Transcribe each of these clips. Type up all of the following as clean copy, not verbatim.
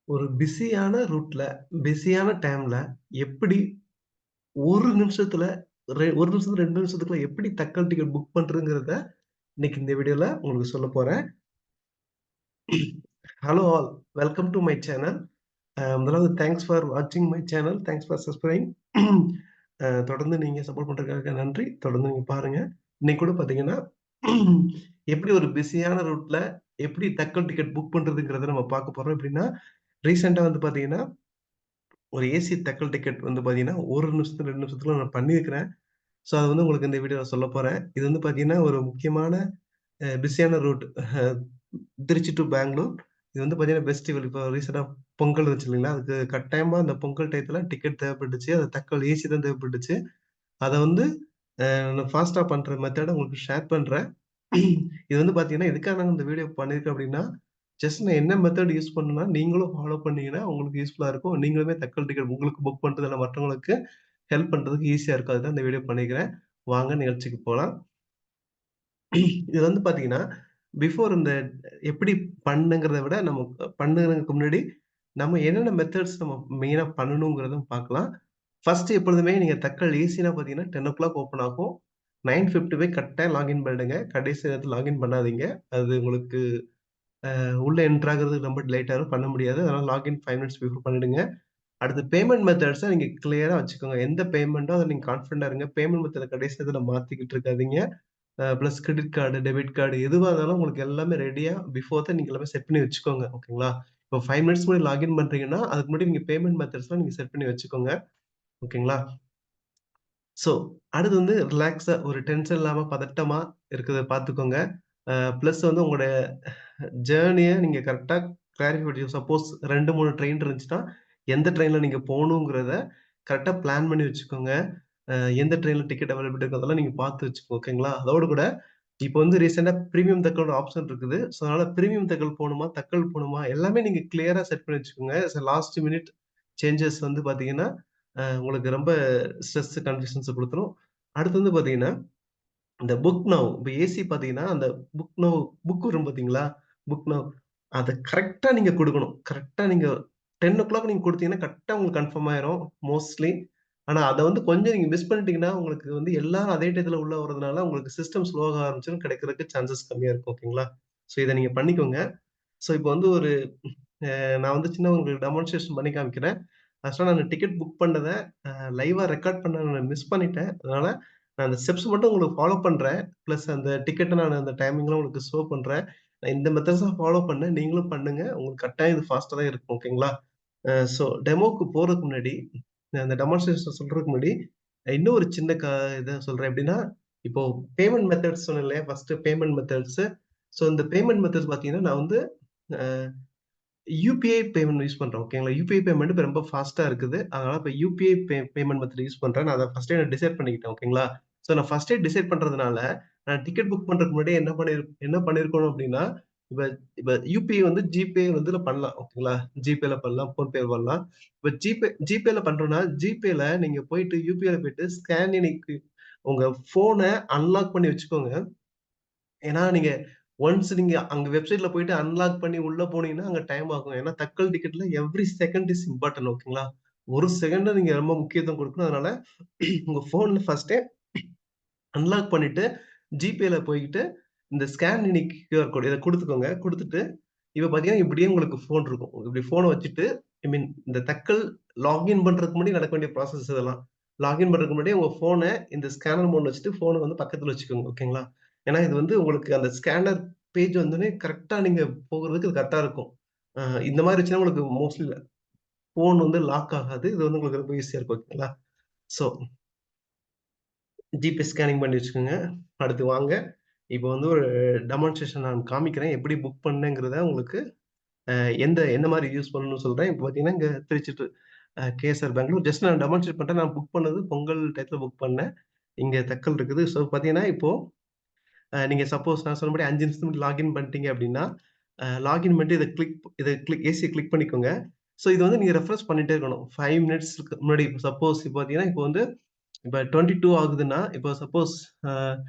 ஒரு பிஸியான ரூட்ல, பிஸியான டைம்ல எப்படி 1 நிமிஷத்துல 1 நிமிஷத்துல 2 நிமிஷத்துக்குள்ள எப்படி தட்கல் டிக்கெட் புக் பண்றதுங்கிறத இன்னைக்கு இந்த வீடியோல உங்களுக்கு சொல்லப் போறேன். Hello all, welcome do my channel. முதலாவது தேங்க்ஸ் ஃபார் வாட்சிங் my channel. Thanks for subscribing. தொடர்ந்து நீங்க சப்போர்ட் பண்றதுக்காக நன்றி. தொடர்ந்து நீங்க பாருங்க. இன்னைக்கு கூட பாத்தீங்கன்னா, எப்படி ஒரு பிஸியான ரூட்ல எப்படி தட்கல் டிக்கெட் புக் பண்றதுங்கிறத நம்ம பார்க்க போறோம். எப்படின்னா, ரீசென்ட்டா வந்து பாத்தீங்கன்னா, ஒரு ஏசி தட்கல் டிக்கெட் வந்து பாத்தீங்கன்னா, 1 நிமிஷத்துல 2 நிமிஷத்துல நான் பண்ணியிருக்கிறேன். ஸோ, அது வந்து உங்களுக்கு இந்த வீடியோல சொல்லப் போறேன். இது வந்து பாத்தீங்கன்னா, ஒரு முக்கியமான பிஸியான ரூட். திருச்சி டூ பெங்களூர். இது வந்து பாத்தீங்கன்னா, ஃபெஸ்டிவல் இப்போ ரீசென்ட்டா பொங்கல் வந்துச்சு இல்லைங்களா? அதுக்கு கட்டாயமா அந்த பொங்கல் டயத்துல டிக்கெட் தேவைப்பட்டுச்சு. அது தட்கல் ஏசி தான் தேவைப்பட்டுச்சு. அத வந்து நான் ஃபாஸ்ட்டா பண்ற மெத்தட உங்களுக்கு ஷேர் பண்றேன். இது வந்து பாத்தீங்கன்னா, எதுக்காக நான் இந்த வீடியோ பண்ணியிருக்கேன் அப்படின்னா, ஜஸ்ட் நான் என்ன மெத்தட் யூஸ் பண்ணேன்னா, நீங்களும் ஃபாலோ பண்ணீங்கன்னா உங்களுக்கு யூஸ்ஃபுல்லா இருக்கும். நீங்களுமே தட்கல் டிக்கெட் உங்களுக்கு புக் பண்றது இல்ல மற்றவங்களுக்கு ஹெல்ப் பண்றதுக்கு ஈஸியா இருக்கும். அதுதான் இந்த வீடியோ பண்ணியிருக்கிறேன். வாங்க நிகழ்ச்சிக்கு போலாம். இது வந்து பாத்தீங்கன்னா, பிஃபோர் இந்த எப்படி பண்ணுங்கிறத விட நம்ம பண்ணுறதுக்கு முன்னாடி, நம்ம என்னென்ன மெத்தட்ஸ் நம்ம மெயினா பண்ணணுங்கிறத பார்க்கலாம். ஃபர்ஸ்ட் எப்பொழுதுமே நீங்க தட்கல் ஈஸியா பார்த்தீங்கன்னா 10:00 ஓப்பன் ஆகும். 9:55 கரெக்ட்டா லாகின் பண்ணிடுங்க. கடைசி நேரத்துல லாகின் பண்ணாதீங்க. அது உங்களுக்கு உள்ள என்டர் ஆகுறதுக்கு ரொம்ப லேட் ஆகும். பண்ண முடியாது. அதனால லாகின் 5 மினிட்ஸ் பிஃபோர் பண்ணிடுங்க. அடுத்து பேமெண்ட் மெத்தட்ஸ நீங்க கிளியரா வச்சுக்கோங்க. எந்த பேமெண்ட்டோ அத நீங்க கான்ஃபிடென்ட்டா இருங்க. பேமெண்ட் மெத்தட கடைசி நேரத்துல மாத்திக்கிட்டு இருக்காதீங்க. Plus credit card, debit card எதுவா இருந்தாலும் உங்களுக்கு எல்லாமே ரெடியா பிஃபோர் தான் நீங்க எல்லாமே செட் பண்ணி வச்சுக்கோங்க. ஓகேங்களா? இப்போ 5 மினிட்ஸ் முன்னாடி லாகின் பண்றீங்கன்னா, அதுக்கு முன்னாடி நீங்க பேமெண்ட் மெத்தட்ஸ்லாம் நீங்க செட் பண்ணி வச்சுக்கோங்க. ஓகேங்களா? ஸோ, அடுத்து வந்து ரிலாக்ஸா ஒரு டென்ஷன் இல்லாம பதட்டமா இருக்கிறத பார்த்துக்கோங்க. பிளஸ் வந்து உங்களுடைய ஜர்னிய நீங்க கரெக்ட்டா கிளாரிஃபை பண்ணி சப்போஸ் 2, 3 ட்ரெயின் இருந்துச்சுன்னா, எந்த ட்ரெயின்ல நீங்க போணுங்கிறத கரெக்ட்டா பிளான் பண்ணி வச்சுக்கோங்க. எந்த ட்ரெயின்ல டிக்கெட் அவைலபிலிட்டி இருக்கு அதெல்லாம் நீங்க பார்த்து வச்சுக்கோங்க. ஓகேங்களா? அதோட கூட இப்ப வந்து ரீசென்ட்டா பிரீமியம் தக்கல்னு ஆப்ஷன் இருக்குது. ஸோ, அதனால பிரீமியம் தக்கல் போணுமா? தக்கல் போணுமா? எல்லாமே நீங்க கிளியரா செட் பண்ணி வச்சுக்கோங்க. லாஸ்ட் மினிட் சேஞ்சஸ் வந்து பார்த்தீங்கன்னா, உங்களுக்கு ரொம்ப ஸ்ட்ரெஸ், கன்ஃப்யூஷன்ஸ குடுத்துரும். அடுத்து வந்து பார்த்தீங்கன்னா, இந்த புக் நவ் இப்ப ஏசி பார்த்தீங்கன்னா, அந்த புக் நவ் புக் வரும் பார்த்தீங்களா? புக் நவ் அத கரெக்ட்டா நீங்க குடுக்கணும். கரெக்ட்டா நீங்க 10:00 நீங்க குடுத்தீங்கன்னா, கரெக்ட்டா உங்களுக்கு கன்ஃபார்ம் ஆயிரும் மோஸ்ட்லி. ஆனா, அத வந்து கொஞ்சம் நீங்க மிஸ் பண்ணிட்டீங்கன்னா, உங்களுக்கு வந்து எல்லாரும் அதே டயத்துல உள்ள வரதுனால, உங்களுக்கு சிஸ்டம் ஸ்லோ ஆக ஆரம்பிச்சுரும். கிடைக்கிறதுக்கு சான்சஸ் கம்மியா இருக்கும். ஓகேங்களா? ஸோ, இத நீங்க பண்ணிக்கோங்க. ஸோ, இப்ப வந்து ஒரு நான் வந்து சின்ன உங்களுக்கு டெமான்ஸ்ட்ரேஷன் பண்ணி காமிக்கிறேன். ஆக்சுவலா நான் டிக்கெட் புக் பண்ணத லைவா ரெக்கார்ட் பண்ண நான் மிஸ் பண்ணிட்டேன். அதனால நான் அந்த ஸ்டெப்ஸ் மட்டும் உங்களுக்கு ஃபாலோ பண்றேன். பிளஸ் அந்த டிக்கெட்ட நான் அந்த டைமிங்லாம் உங்களுக்கு ஷோ பண்றேன். நான் இந்த மெத்தட்ஸ் தான் ஃபாலோ பண்ணேன். நீங்களும் பண்ணுங்க. உங்களுக்கு கட்டாயம் இது ஃபாஸ்ட்டா தான் இருக்கும். ஓகேங்களா? ஸோ டெமோக்கு போறதுக்கு முன்னாடி, அந்த டெமான்ஸ்ட்ரேஷன் சொல்றதுக்கு முன்னாடி, இன்னும் ஒரு சின்ன இத சொல்றேன். எப்படின்னா, இப்போ பேமெண்ட் மெத்தட்ஸ் சொன்னேன் இல்லையா? First payment methods. ஸோ இந்த பேமெண்ட் மெத்தட்ஸ் பார்த்தீங்கன்னா, நான் வந்து அ யுபிஐ பேமெண்ட் யூஸ் பண்றேன். ஓகேங்களா? யுபிஐ பேமெண்ட் இப்ப ரொம்ப ஃபாஸ்ட்டா இருக்குது. அதனால இப்ப யுபிஐ பேமெண்ட் மெத்தட் யூஸ் பண்றேன். நான் அத ஃபர்ஸ்ட்டே நான் டிசைட் பண்ணிக்கிட்டேன். ஓகேங்களா? சோ நான் ஃபர்ஸ்ட்டே டிசைட் பண்றதுனால, நான் டிக்கெட் புக் பண்றதுக்கு முன்னாடியே என்ன பண்ணியிருக்கணும் அப்டின்னா, இப்ப இப்ப யுபிஐ வந்து ஜிபே வந்து பண்ணலாம். ஓகேங்களா? ஜிபேல பண்ணலாம், ஃபோன்பேல பண்ணலாம். இப்ப ஜிபேல பண்றோம்னா, ஜிபேல நீங்க போயிட்டு யுபிஐல போயிட்டு ஸ்கேனிங்க்கு உங்க ஃபோன அன்லாக் பண்ணி வச்சுக்கோங்க. ஏன்னா, நீங்க ஒன்ஸ் நீங்க அங்க வெப்சைட்ல போயிட்டு அன்லாக் பண்ணி உள்ள போனீங்கன்னா, அங்க டைம் ஆகும். ஏன்னா, தட்கல் டிக்கெட்ல எவ்ரி செகண்ட் இஸ் இம்பார்ட்டன்ட் ஓகேங்களா? ஒரு செகண்ட நீங்க ரொம்ப முக்கியத்துவம் குடுக்கணும். அதனால உங்க ஃபோன்ல ஃபர்ஸ்ட்டே அன்லாக் பண்ணிட்டு, ஜிபேல போயிட்டு இந்த ஸ்கேன் யூனிக் கியூஆர் கோட் இத குடுத்துக்கோங்க. குடுத்துட்டு, இப்ப பார்த்தீங்கன்னா, இப்படியே உங்களுக்கு ஃபோன் இருக்கும். இப்படி ஃபோன வச்சுட்டு, ஐ மீன் இந்த தட்கல் லாகின் பண்றதுக்கு முன்னாடி நடக்க வேண்டிய ப்ராசஸ் இதெல்லாம். லாகின் பண்றதுக்கு முன்னாடி உங்க ஃபோன இந்த ஸ்கேனர் மோட்ல வச்சுட்டு, ஃபோன வந்து பக்கத்துல வச்சுக்கோங்க. ஓகேங்களா? ஏன்னா, இது வந்து உங்களுக்கு அந்த ஸ்கேனர் பேஜ் வந்தோனே கரெக்ட்டா நீங்க போகுறதுக்கு இது கரெக்ட்டா இருக்கும். அ இந்த மாரி இருந்துச்சுன்னா உங்களுக்கு மோஸ்ட்லி ஃபோன் வந்து லாக் ஆகாது. இது வந்து உங்களுக்கு ரொம்ப ஈஸியா இருக்கும். ஓகேங்களா? ஸோ ஜிபே ஸ்கேனிங் பண்ணி வச்சுக்கோங்க. அடுத்து வாங்க. இப்போ வந்து ஒரு டெமான்ஸ்ட்ரேஷன் நான் காமிக்கிறேன். எப்படி புக் பண்ணேங்கிறத உங்களுக்கு எந்த மாரி யூஸ் பண்ணணும்னு சொல்றேன். இப்போ பார்த்தீங்கன்னா, இங்க Trichy to KSR Bengaluru just நான் டெமான்ஸ்ட்ரேட் பண்றேன். நான் புக் பண்ணது பொங்கல் டயத்துல புக் பண்ணேன். இங்க தக்கல் இருக்குது. ஸோ பார்த்தீங்கன்னா, இப்போ நீங்க சப்போஸ் நான் சொன்னபடி 5 நிமிஷத்துக்கு முன்னாடி லாகின் பண்ணிட்டீங்க அப்படின்னா, லாகின் பண்ணிட்டு இத கிளிக் ஏசிய கிளிக் பண்ணிக்கோங்க. ஸோ இது வந்து நீங்க ரெஃப்ரெஷ் பண்ணிட்டே இருக்கணும். 5 மினிட்ஸ்க்கு முன்னாடி சப்போஸ் இப்போ பார்த்தீங்கன்னா, இப்போ வந்து இப்ப 22 ஆகுதுன்னா, இப்போ சப்போஸ் அ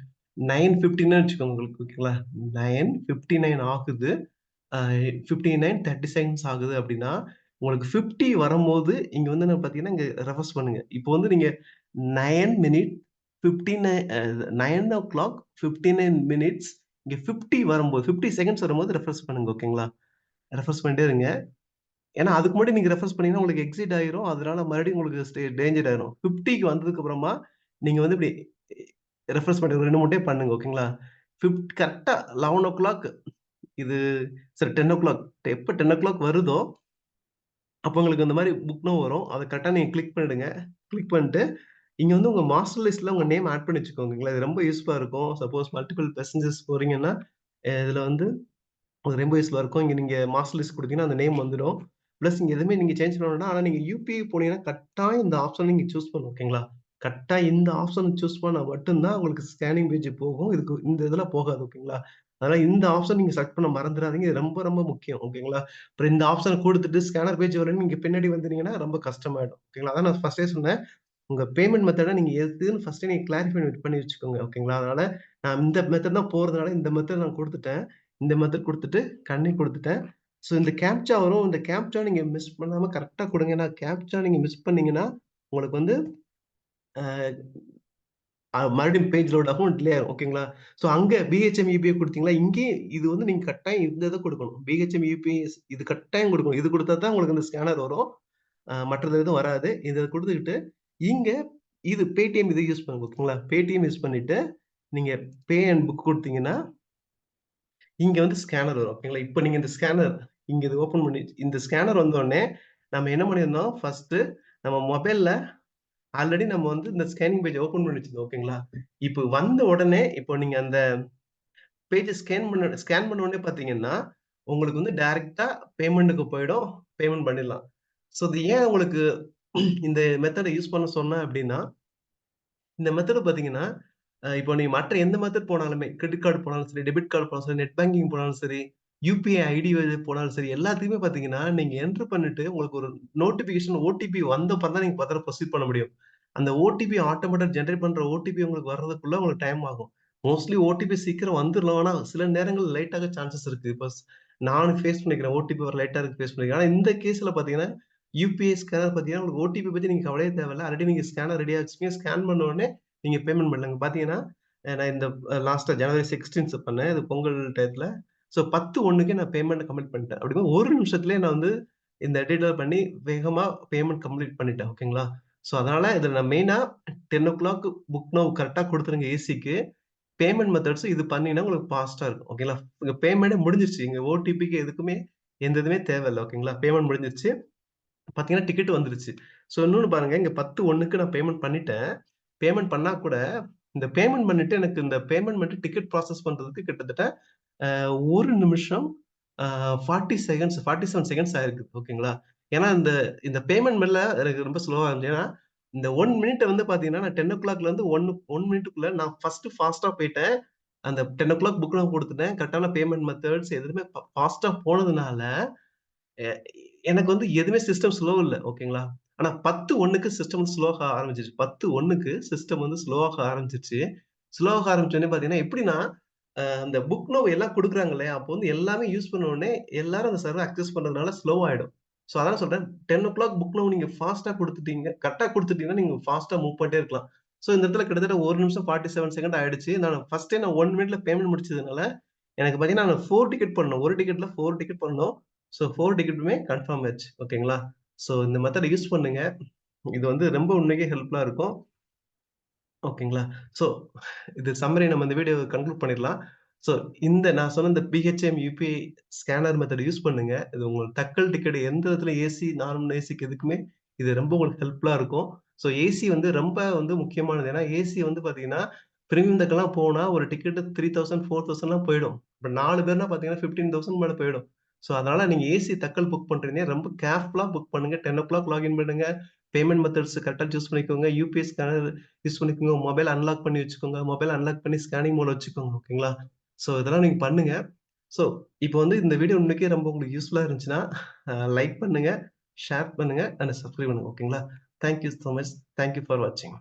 9:15ன்னு வச்சுக்கோங்க உங்களுக்கு ஓகேங்களா? 9:59 ஆகுது. அ 59:30 செகண்ட்ஸ் ஆகுது அப்டின்னா, உங்களுக்கு 50 வரும்போது இங்க வந்து என்ன பார்த்தீங்கன்னா, இங்க ரெஃப்ரெஷ் பண்ணுங்க. இப்போ வந்து நீங்க 9 மினிட் 59 9:59 மினிட்ஸ் இங்க 50 வரும்போது 50 செகண்ட்ஸ் வரும்போது ரெஃப்ரெஷ் பண்ணுங்க. ஓகேங்களா? ரெஃப்ரெஷ் பண்ணிட்டே இருங்க. ஏன்னா, அதுக்கு முன்னாடி நீங்க ரெஃப்ரெஷ் பண்ணீங்கன்னா, உங்களுக்கு எக்ஸிட் ஆயிரும். அதனால மறுபடியும் உங்களுக்கு டேஞ்சர் ஆயிரும். 50க்கு வந்ததுக்கு அப்புறமா, நீங்க வந்து இப்டி ரெஃப்ரெஷ் பண்ணி ஒரு 2, 3 டைம் பண்ணுங்க. ஓகேங்களா? கரெக்ட்டா 11:00 இது சாரி 10:00 எப்ப 10:00 வருதோ, அப்ப உங்களுக்கு இந்த மாரி புக் நவ் வரும். அத கரெக்ட்டா நீங்க கிளிக் பண்ணிடுங்க. கிளிக் பண்ணிட்டு, இங்க வந்து உங்க மாஸ்டர் லிஸ்ட்ல உங்க நேம் ஆட் பண்ணி வச்சுக்கோங்கங்களா. இது ரொம்ப யூஸ்ஃபுல்லா இருக்கும். சப்போஸ் மல்டிபிள் பேசஞ்சர்ஸ் போறீங்கன்னா, இதுல வந்து அது ரொம்ப யூஸ்ஃபுல்லா இருக்கும். இங்க நீங்க மாஸ்டர் லிஸ்ட் குடுத்தீங்கன்னா, அந்த நேம் வந்துடும். பிளஸ் இங்க எதுவுமே நீங்க சேஞ்ச் பண்ண வேண்டாம். ஆனா நீங்க யுபிஐ போனீங்கன்னா, கட்டாயம் இந்த ஆப்ஷன் நீங்க சூஸ் பண்ணணும். ஓகேங்களா? கட்டாயம் இந்த ஆப்ஷன் சூஸ் பண்ணா மட்டும் தான் உங்களுக்கு ஸ்கேனிங் பேஜ் போகும். இதுக்கு இந்த இதுல போகாது. ஓகேங்களா? அதனால இந்த ஆப்ஷன் நீங்க செலக்ட் பண்ண மறந்துறாதீங்க. இது ரொம்ப ரொம்ப முக்கியம். ஓகேங்களா? அப்புறம் இந்த ஆப்ஷன குடுத்துட்டு ஸ்கேனர் பேஜ் வரலன்னு நீங்க பின்னாடி வந்தீங்கன்னா, ரொம்ப கஷ்டமாயிடும். ஓகேங்களா? அதான் நான் ஃபர்ஸ்ட்டே சொன்னேன். உங்க பேமெண்ட் மெத்தட நீங்க எதுன்னு ஃபர்ஸ்ட்டே நீங்க கிளாரிஃபை பண்ணி வச்சுக்கோங்க. ஓகேங்களா? அதனால நான் இந்த மெத்தட் தான் போறதுனால இந்த மெத்தட் நான் குடுத்துட்டேன். இந்த மெத்தட் குடுத்துட்டு கன்டின்யூ குடுத்துட்டேன். ஸோ இந்த கேப்ச்சா வரும். இந்த கேப்ச்சா நீங்க மிஸ் பண்ணாம கரெக்ட்டா குடுங்க. ஏன்னா கேப்ச்சா நீங்க மிஸ் பண்ணீங்கன்னா, உங்களுக்கு வந்து மறுபடியும் பேஜ் லோட் ஆகும். டிலே ஆகும். ஓகேங்களா? ஸோ அங்க பிஹெச்எம் யுபிஐ குடுத்தீங்களா, இங்கேயும் இது வந்து நீங்க கட்டாயம் இந்த இத குடுக்கணும். பிஹெச்எம் யுபிஐ இது கட்டாயம் குடுக்கணும். இது குடுத்தா தான் உங்களுக்கு இந்த ஸ்கேனர் வரும். மற்றது எதுவும் வராது. இத குடுத்துக்கிட்டு, இங்க இது Paytm இது யூஸ் பண்ணுங்க. ஓகேங்களா? Paytm யூஸ் பண்ணிட்டு, நீங்க பே அண்ட் புக் குடுத்தீங்கன்னா, இங்க வந்து ஸ்கேனர் வரும். ஓகேங்களா? இப்ப நீங்க இந்த ஸ்கேனர் இங்க இது ஓப்பன் பண்ணி இந்த ஸ்கேனர் வந்தோனே, நம்ம என்ன பண்ணியிருந்தோம், ஃபர்ஸ்ட்டு நம்ம மொபைல்ல ஆல்ரெடி நம்ம வந்து இந்த ஸ்கேனிங் பேஜ் ஓப்பன் பண்ணி வச்சிருந்தோம். ஓகேங்களா? இப்ப வந்த உடனே, இப்போ நீங்க அந்த பேஜ ஸ்கேன் பண்ண உடனே பார்த்தீங்கன்னா, உங்களுக்கு வந்து டைரக்ட்டா பேமெண்ட்க்கு போயிடும். பேமெண்ட் பண்ணிடலாம். ஸோ இது ஏன் உங்களுக்கு இந்த மெத்தட யூஸ் பண்ண சொன்னேன் அப்டின்னா, இந்த மெத்தட் பார்த்தீங்கன்னா, இப்போ நீங்க மற்ற எந்த மெத்தட் போனாலுமே, கிரெடிட் கார்டு போனாலும் சரி, டெபிட் கார்டு போனாலும் சரி, நெட் பேங்கிங் போனாலும் சரி, யுபிஐ ஐடி போனாலும் சரி, எல்லாத்துக்குமே பார்த்தீங்கன்னா, நீங்க என்டர் பண்ணிட்டு உங்களுக்கு ஒரு நோட்டிஃபிகேஷன் ஓடிபி வந்த அப்புறம் தான் நீங்க ஃபர்தரா ப்ரோசீட் பண்ண முடியும். அந்த ஓடிபி ஆட்டோமேட்டா ஜெனரேட் பண்ற ஓடிபி உங்களுக்கு வர்றதுக்குள்ள உங்களுக்கு டைம் ஆகும். மோஸ்ட்லி ஓடிபி சீக்கிரம் வந்துரலாம். ஆனா சில நேரங்கள்ல லேட் ஆக சான்சஸ் இருக்கு. இப்ப நானும் ஃபேஸ் பண்ணிக்கிறேன். ஓடிபி வர லேட்டா இருக்கு ஃபேஸ் பண்ணிக்கிறேன். ஆனா இந்த கேஸ்ல பார்த்தீங்கன்னா, யுபிஐ ஸ்கேனர் பார்த்தீங்கன்னா, உங்களுக்கு ஓடிபி பத்தி நீங்க கவலையே தேவையில்ல. ஆல்ரெடி நீங்க ஸ்கேனர் ரெடியா வச்சுப்பீங்க. ஸ்கேன் பண்ண உடனே நீங்க பேமெண்ட் பண்ணலாங்க. பார்த்தீங்கன்னா, நான் இந்த லாஸ்ட்டா ஜனவரி 16த் பண்ணேன். இது பொங்கல் டயத்துல. ஸோ 10:01க்கே நான் பேமெண்ட் கம்ப்ளீட் பண்ணிட்டேன். அப்படிங்கும்போது 1 நிமிஷத்திலேயே நான் வந்து இந்த டீடெயில் பண்ணி வேகமா பேமெண்ட் கம்ப்ளீட் பண்ணிட்டேன். ஓகேங்களா? ஸோ அதனால இதில நான் மெயினா 10:00 புக் நவ் கரெக்ட்டா குடுத்துருங்க ஏசிக்கு. பேமெண்ட் மெத்தட்ஸ் இது பண்ணீங்கன்னா உங்களுக்கு ஃபாஸ்ட்டா இருக்கும். ஓகேங்களா? உங்க பேமெண்ட்டே முடிஞ்சிருச்சு. இங்க ஓடிபிக்கு எதுக்குமே எந்த இதுவுமே தேவையில்ல. ஓகேங்களா? பேமெண்ட் முடிஞ்சிருச்சு. பார்த்தீங்கன்னா, டிக்கெட் வந்துருச்சு. ஸோ இன்னொன்னு பாருங்க, இங்க 10:01க்கு நான் பேமெண்ட் பண்ணிட்டேன். பேமெண்ட் பண்ணா கூட, இந்த பேமெண்ட் பண்ணிட்டு எனக்கு இந்த பேமெண்ட் மட்டும் டிக்கெட் ப்ராசஸ் பண்றதுக்கு கிட்டத்தட்ட 1 நிமிஷம் 40 செகண்ட்ஸ் 47 செகண்ட்ஸ் ஆயிருக்கு. ஓகேங்களா? ஏன்னா இந்த இந்த பேமெண்ட் மெல்ல எனக்கு ரொம்ப ஸ்லோவா இருந்துச்சு. ஏன்னா, இந்த 1 மினிட் வந்து பார்த்தீங்கன்னா, நான் 10:00லேருந்து 1 மினிட்டுக்குள்ள நான் ஃபர்ஸ்ட் ஃபாஸ்ட்டா போயிட்டேன். அந்த 10:00 புக் நான் குடுத்துட்டேன். கரெக்ட்டான பேமெண்ட் மெத்தட்ஸ் எதுவுமே ஃபாஸ்ட்டா போனதுனால, எ எனக்கு வந்து எதுவுமே சிஸ்டம் ஸ்லோ இல்ல. ஓகேங்களா? ஆனா 10:01க்கு சிஸ்டம் வந்து ஸ்லோ ஆக ஆரம்பிச்சுருச்சு. 10:01க்கு சிஸ்டம் வந்து ஸ்லோ ஆக ஆரம்பிச்சுருச்சு. ஸ்லோ ஆக ஆரம்பிச்சோனே பார்த்தீங்கன்னா, எப்படின்னா, அந்த புக் நவ் எல்லாம் குடுக்குறாங்க இல்லையா? அப்போ வந்து எல்லாமே யூஸ் பண்ண உடனே எல்லாரும் அந்த சர்வர் அக்சஸ் பண்றதுனால ஸ்லோ ஆயிடும். ஸோ அதான் சொல்றேன். 10:00 புக் நவ் நீங்க ஃபாஸ்ட்டா குடுத்துட்டீங்க. கரெக்ட்டா குடுத்துட்டீங்கன்னா, நீங்க ஃபாஸ்ட்டா மூவ் பண்ணிட்டே இருக்கலாம். ஸோ இந்த இடத்துல கிட்டத்தட்ட 1 நிமிஷம் 47 செகண்ட் ஆயிடுச்சு. நான் ஃபர்ஸ்ட்டே நான் 1 மினிட்ல பேமெண்ட் முடிச்சதுனால, எனக்கு பார்த்தீங்கன்னா, நான் 4 டிக்கெட் பண்ணணும். 1 டிக்கெட்ல 4 டிக்கெட் பண்ணணும். ஸோ 4 டிக்கெட்டுமே கன்ஃபார்ம் ஆயிருச்சு. ஓகேங்களா? ஸோ இந்த மெத்தட யூஸ் பண்ணுங்க. இது வந்து ரொம்ப உண்மைக்கே ஹெல்ப்ஃபுல்லா இருக்கும். ஓகேங்களா? ஸோ இது சம்மரி நம்ம இந்த வீடியோவ கன்க்ளூட் பண்ணிடலாம். ஸோ இந்த நான் சொன்ன இந்த BHM UPI scanner method use பண்ணுங்க. இது உங்களுக்கு தட்கல் டிக்கெட் எந்த விதத்துல ஏசி, நார்மல் ஏசிக்கு எதுக்குமே இது ரொம்ப உங்களுக்கு ஹெல்ப்ஃபுல்லா இருக்கும். ஸோ ஏசி வந்து ரொம்ப வந்து முக்கியமானது. ஏன்னா ஏசி வந்து பார்த்தீங்கன்னா, பிரீமியம் டெக்கெல்லாம் போனா ஒரு டிக்கெட் 3000, 4000லாம் போயிடும். இப்ப 4 பேர்னா பார்த்தீங்கன்னா 15,000 மேல போயிடும். ஸோ அதனால நீங்க ஏசி தட்கல் புக் பண்றீங்க. ரொம்ப கேர்ஃபுல்லா புக் பண்ணுங்க. 10:00 லாகின் பண்ணுங்க. பேமெண்ட் மெத்தட்ஸ் கரெக்ட்டா சூஸ் பண்ணிக்கோங்க. யுபிஐ ஸ்கேனர் யூஸ் பண்ணிக்கோங்க. மொபைல் அன்லாக் பண்ணி வச்சுக்கோங்க. மொபைல் அன்லாக் பண்ணி ஸ்கேனிங் மோட்ல வச்சுக்கோங்க. ஓகேங்களா? ஸோ இதெல்லாம் நீங்க பண்ணுங்க. ஸோ இப்போ வந்து இந்த வீடியோ உண்மைக்கே ரொம்ப உங்களுக்கு யூஸ்ஃபுல்லா இருந்துச்சுன்னா, லைக் பண்ணுங்க, ஷேர் பண்ணுங்க அண்ட் சப்ஸ்கிரைப் பண்ணுங்க. ஓகேங்களா? Thank you so much. Thank you for வாட்சிங்.